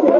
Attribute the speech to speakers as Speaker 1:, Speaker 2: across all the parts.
Speaker 1: Yes,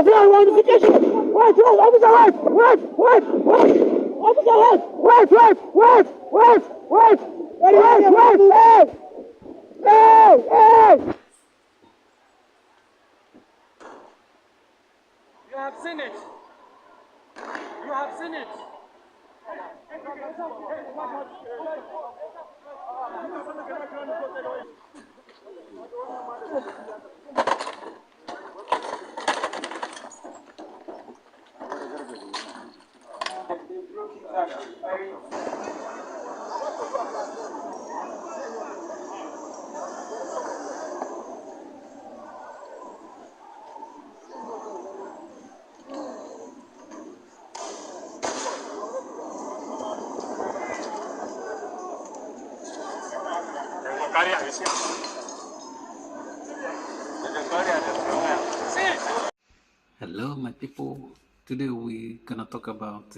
Speaker 1: identification. Wait, officer, wait. Officer, wait. Hey.
Speaker 2: You have seen it. You have seen it.
Speaker 3: Hello, my people. Today we're gonna talk about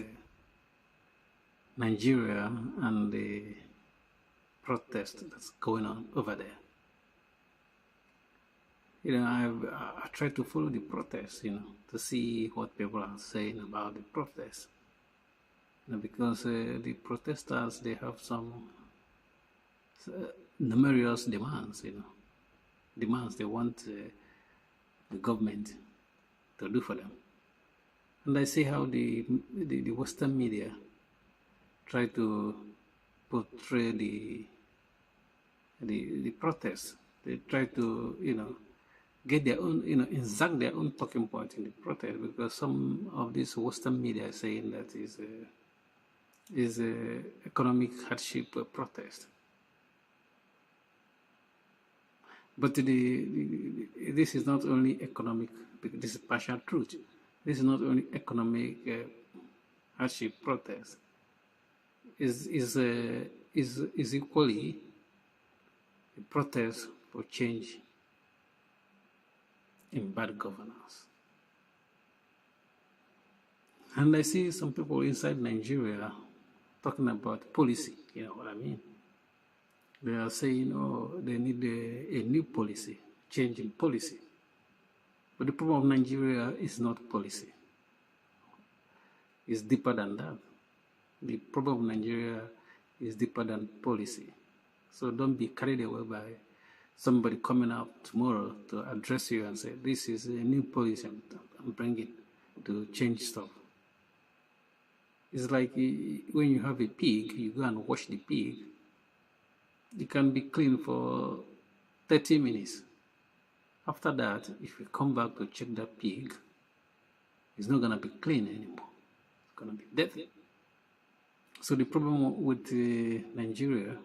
Speaker 3: Nigeria and the protest that's going on over there. I tried to follow the protest, to see what people are saying about the protest. Because the protesters, they have some numerous demands, demands they want the government to do for them. And I see how the Western media try to portray the protests. They try to, get their own, insert their own talking point in the protest, because some of this Western media are saying that is a economic hardship protest. But this is not only economic, this is partial truth. This is not only economic hardship protest. Is equally a protest for change in bad governance. And I see some people inside Nigeria talking about policy, you know what I mean? They are saying, oh, they need a new policy, change in policy. But the problem of Nigeria is not policy. It's deeper than that. The problem of Nigeria is deeper than policy. So don't be carried away by somebody coming out tomorrow to address you and say, this is a new policy I'm bringing to change stuff. It's like when you have a pig, you go and wash the pig. It can be clean for 30 minutes. After that, if you come back to check that pig, it's not going to be clean anymore. It's going to be dirty. So the problem with Nigeria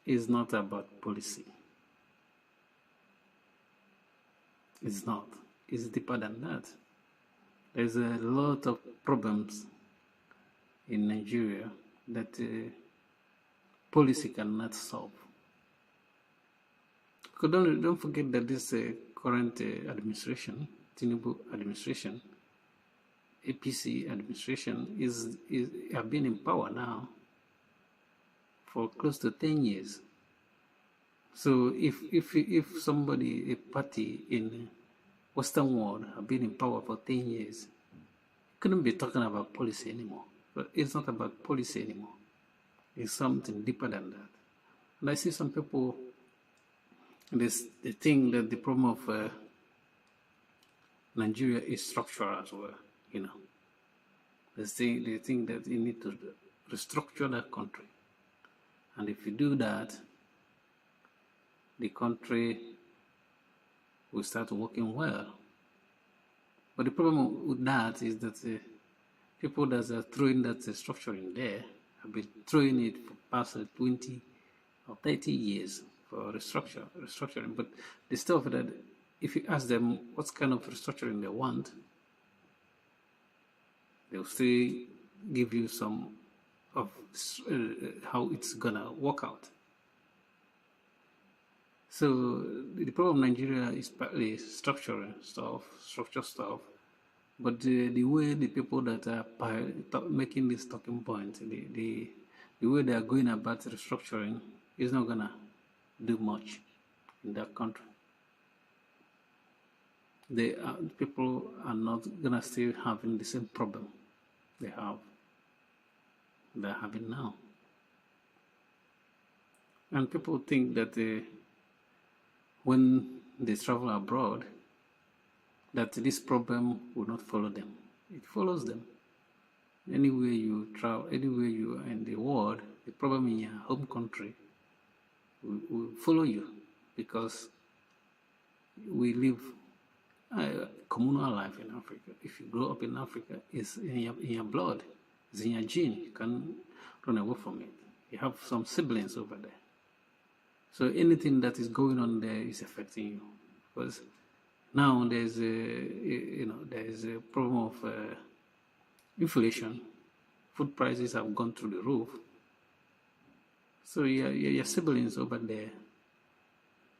Speaker 3: is not about policy. It's not. It's deeper than that. There's a lot of problems in Nigeria that policy cannot solve. Because don't forget that this current administration, Tinubu administration, APC administration, have been in power now for close to 10 years. So if somebody, a party in Western world have been in power for 10 years, couldn't be talking about policy anymore. But it's not about policy anymore. It's something deeper than that. And I see some people, they think that the problem of Nigeria is structural as well, They think that you need to restructure that country. And if you do that, the country will start working well. But the problem with that is that people that are throwing that structure in there have been throwing it for past 20 or 30 years for restructuring. But the stuff that, if you ask them what kind of restructuring they want, they'll still give you some of how it's gonna work out. So the problem of Nigeria is partly structure stuff, but the way the people that are making this talking point, the way they are going about restructuring is not gonna do much in that country. People are not gonna still having the same problem they're having now. And people think that when they travel abroad, that this problem will not follow them. It follows them. Anywhere you travel, anywhere you are in the world, the problem in your home country will follow you, because we live communal life in Africa. If you grow up in Africa, it's in your blood, it's in your gene. You can't run away from it. You have some siblings over there. So anything that is going on there is affecting you, because now there's a problem of inflation. Food prices have gone through the roof. So your siblings over there,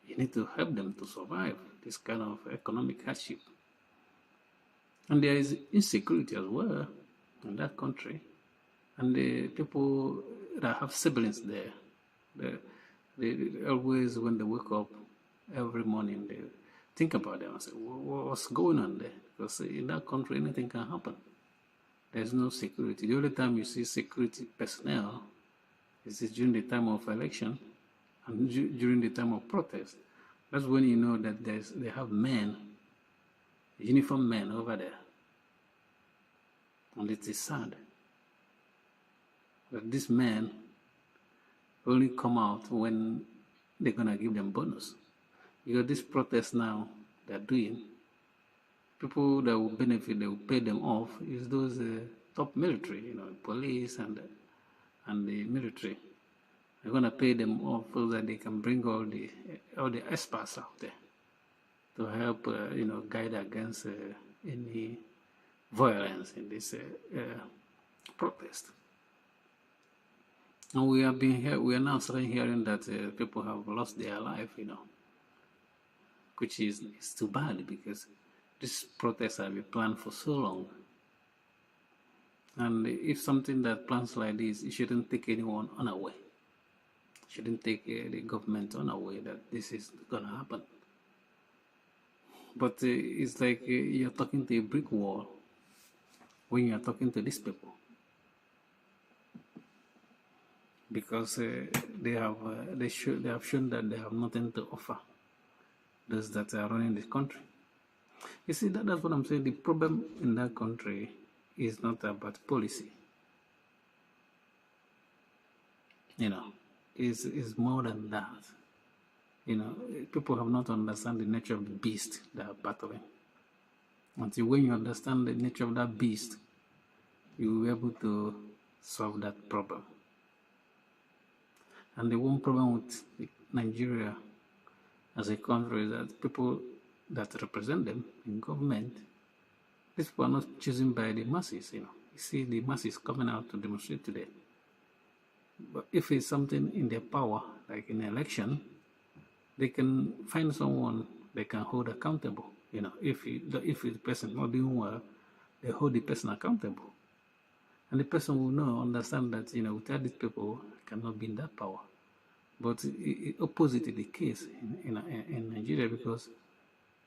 Speaker 3: you need to help them to survive this kind of economic hardship. And there is insecurity as well in that country. And the people that have siblings there, they always, when they wake up every morning, they think about them and say, what's going on there? Because in that country, anything can happen. There's no security. The only time you see security personnel is during the time of election and during the time of protest. That's when you know that they have men, uniformed men over there. And it is sad that these men only come out when they're going to give them bonus. Because this protest now they're doing, people that will benefit, they will pay them off, is those top military, police and the military. They're going to pay them off so that they can bring all the experts out there to help, guide against any violence in this protest. And we are now starting hearing that people have lost their life, which is too bad, because this protest has been planned for so long. And if something that plans like this, it shouldn't take anyone unaware. It shouldn't take the government unaware that this is going to happen. But it's like you're talking to a brick wall when you're talking to these people. Because they have shown that they have nothing to offer those that are running this country. You see, that's what I'm saying. The problem in that country is not about policy. Is more than that. People have not understand the nature of the beast they are battling. Until when you understand the nature of that beast, you will be able to solve that problem. And the one problem with Nigeria as a country is that people that represent them in government, these people are not chosen by the masses. You see the masses coming out to demonstrate today. But if it's something in their power, like in an election, they can find someone they can hold accountable. If the person not doing well, they hold the person accountable. And the person will understand that, without these people, cannot be in that power. But opposite is the case in Nigeria, because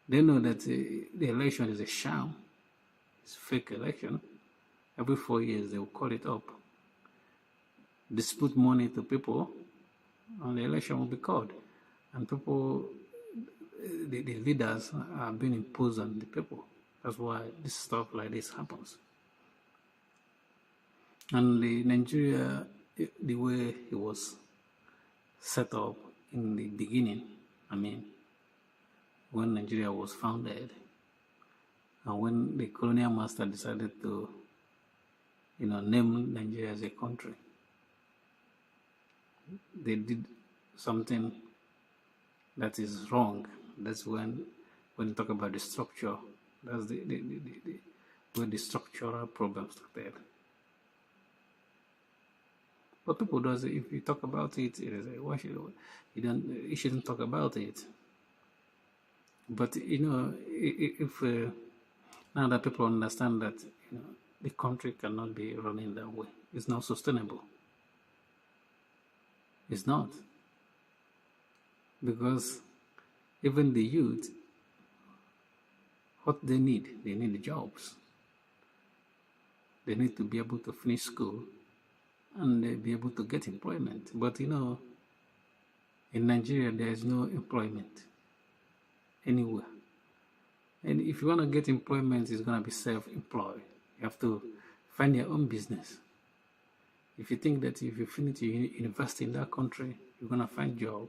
Speaker 3: they know that the election is a sham. It's a fake election. Every 4 years, they will call it up, dispute money to people, and the election will be called. And people, the leaders are being imposed on the people. That's why this stuff like this happens. And Nigeria, the way it was set up in the beginning, when Nigeria was founded, and when the colonial master decided to, name Nigeria as a country, they did something that is wrong. That's when you talk about the structure, that's where the structural problems started. But people does it. If you talk about it, it is why should you shouldn't talk about it. But if now that people understand that the country cannot be running that way, it's not sustainable. It's not. Because even the youth, what they need jobs. They need to be able to finish school and be able to get employment. But you know, in Nigeria, there is no employment anywhere. And if you want to get employment, it's going to be self-employed. You have to find your own business. If you think that if you finish your university in that country, you're going to find a job,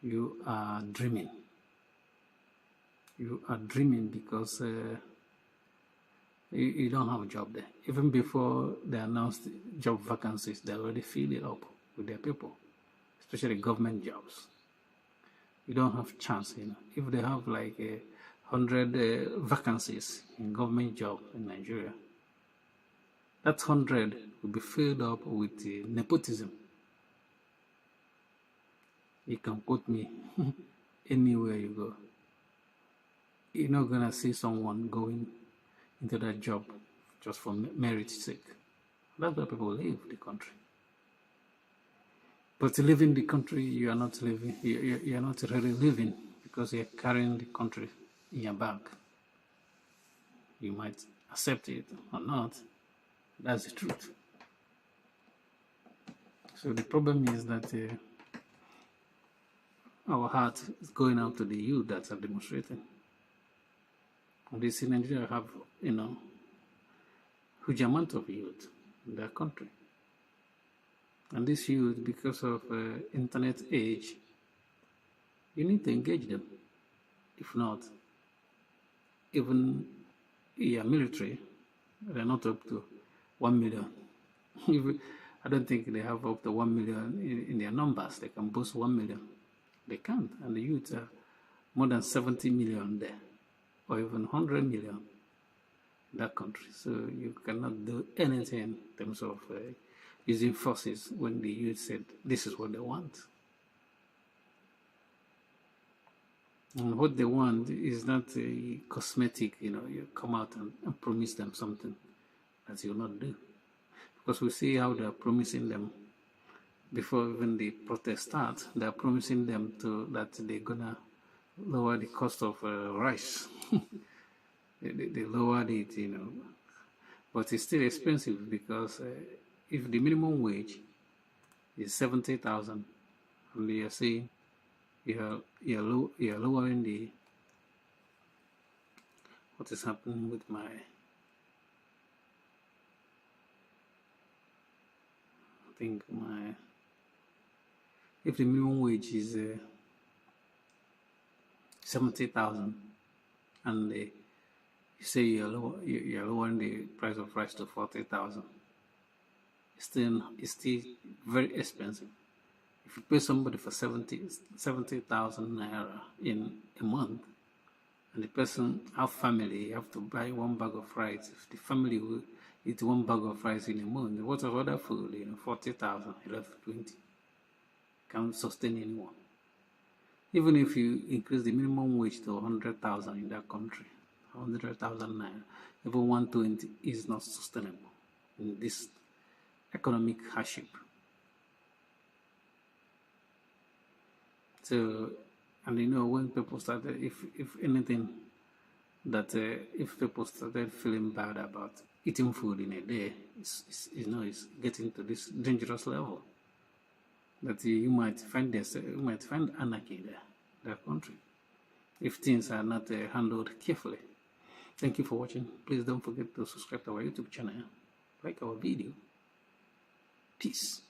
Speaker 3: you are dreaming. You are dreaming because you don't have a job there. Even before they announced job vacancies, they already fill it up with their people, especially government jobs. You don't have chance, you know. If they have like 100 vacancies in government job in Nigeria, that 100 will be filled up with nepotism. You can quote me anywhere you go. You're not gonna see someone going into that job just for merit's sake. That's why people leave the country. But to live in the country, you are not living. You are not really living because you are carrying the country in your bag. You might accept it or not. That's the truth. So the problem is that our heart is going out to the youth that are demonstrating. This in Nigeria have, you know, huge amount of youth in their country. And this youth, because of internet age, you need to engage them. If not, even your military, they're not up to 1 million. I don't think they have up to 1 million in their numbers. They can boast 1 million. They can't. And the youth are more than 70 million there, or even 100 million in that country. So you cannot do anything in terms of using forces when the youth said this is what they want. And what they want is not a cosmetic, you know, you come out and promise them something that you'll not do. Because we see how they're promising them before even the protest starts, they're promising them that they're gonna lower the cost of rice. they lowered it, you know, but it's still expensive because if the minimum wage is 70,000, and you're saying you're lowering the, what is happening with my, I think my, if the minimum wage is 70,000 and you say you're lowering the price of rice to 40,000, it's still very expensive. If you pay somebody for 70,000 naira in a month, and the person have family, you have to buy 1 bag of rice. If the family will eat 1 bag of rice in a month, what of other food? You know, 40,000, 20. Can't sustain anyone. Even if you increase the minimum wage to 100,000 in that country, 100,000 naira, even 120 is not sustainable in this economic hardship. So, and you know, when people started, if anything, that if people started feeling bad about eating food in a day, it's getting to this dangerous level that you might find anarchy there, that country, if things are not handled carefully. Thank you for watching. Please don't forget to subscribe to our YouTube channel, like our video. Peace.